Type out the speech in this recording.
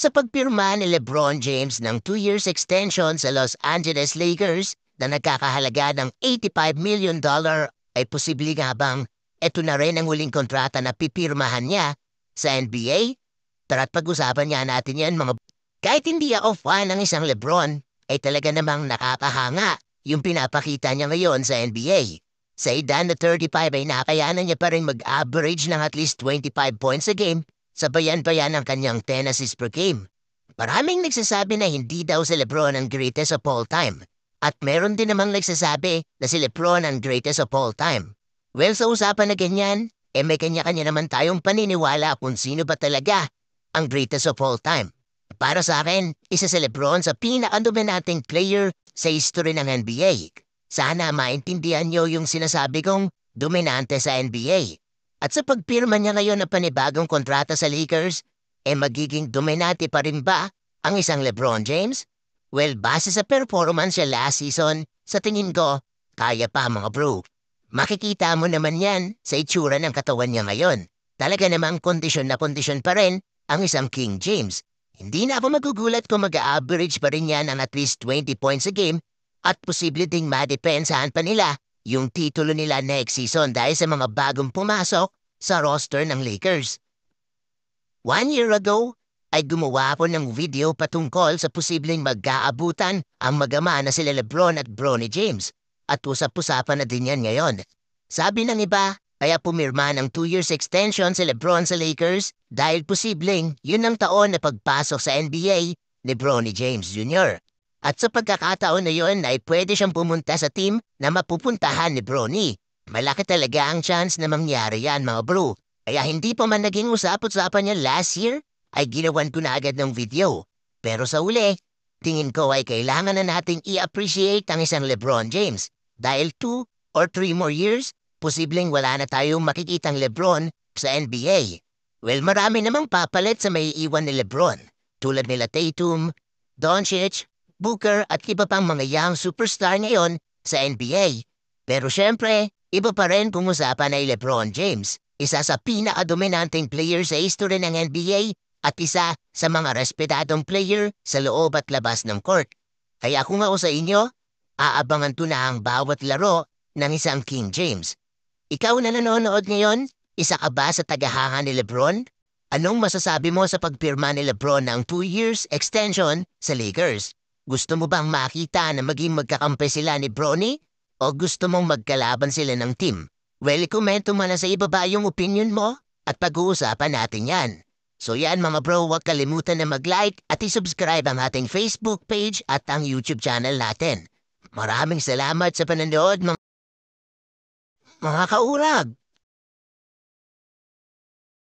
Sa pagpirma ni LeBron James ng 2 years extension sa Los Angeles Lakers na nagkakahalaga ng $85 million ay posible nga bang eto na rin ang huling kontrata na pipirmahan niya sa NBA? Tara't pag-usapan nga natin yan mga. Kahit hindi ako fan ng isang LeBron, ay talaga namang nakakahanga yung pinapakita niya ngayon sa NBA. Sa edad na 35 ay nakayanan niya pa rin mag-average ng at least 25 points a game, sabayan pa yan ang kanyang 10 assists per game. Maraming nagsasabi na hindi daw si LeBron ang greatest of all time. At meron din namang nagsasabi na si LeBron ang greatest of all time. Well, sa usapan na ganyan, may kanya-kanya naman tayong paniniwala kung sino ba talaga ang greatest of all time. Para sa akin, isa si LeBron sa pinaka-dominating player sa history ng NBA. Sana maintindihan niyo yung sinasabi kong dominante sa NBA. At sa pagpirma niya ngayon ng panibagong kontrata sa Lakers, magiging dominante pa rin ba ang isang LeBron James? Well, base sa performance niya last season, sa tingin ko, kaya pa mga bro. Makikita mo naman yan sa itsura ng katawan niya ngayon. Talaga namang kondisyon na kondisyon pa rin ang isang King James. Hindi na ako magugulat kung mag-average pa rin yan ng at least 20 points a game at posible ding madepensahan pa nila yung titulo nila next season dahil sa mga bagong pumasok sa roster ng Lakers. 1 year ago, ay gumawa ako ng video patungkol sa posibleng mag-aabutan ang mag-ama na sila LeBron at Bronny James. At usap-usapan na din yan ngayon. Sabi ng iba, kaya pumirma ng 2 years extension si LeBron sa Lakers dahil posibleng yun ang taon na pagpasok sa NBA ni Bronny James Jr. At sa pagkakataon na yun ay pwede siyang pumunta sa team na mapupuntahan ni Bronny. Malaki talaga ang chance na mangyari yan mga bro. Kaya hindi pa man naging usap-usapan niya last year, ay ginawan ko na agad ng video. Pero sa uli, tingin ko ay kailangan na nating i-appreciate ang isang LeBron James. Dahil 2 or 3 more years, posibleng wala na tayong makikitang LeBron sa NBA. Well, marami namang papalit sa may iwan ni LeBron. Tulad nila Tatum, Doncic, Booker at iba pang mga young superstar ngayon sa NBA. Pero syempre, iba pa rin kung usapan ay LeBron James. Isa sa pinaka-dominanteng player sa history ng NBA at isa sa mga respetadong player sa loob at labas ng court. Kaya kung ako sa inyo, aabangan ko na ang bawat laro ng isang King James. Ikaw na nanonood ngayon, isa ka ba sa tagahanga ni LeBron? Anong masasabi mo sa pagpirma ni LeBron ng 2 years extension sa Lakers? Gusto mo bang makita na maging magkakampi sila ni Bronny? O gusto mong magkalaban sila ng team? Well, komento mo na sa ibaba yung opinion mo at pag-uusapan natin yan. So yan mga bro, huwag kalimutan na mag-like at i-subscribe ang ating Facebook page at ang YouTube channel natin. Maraming salamat sa panonood mga kaurag!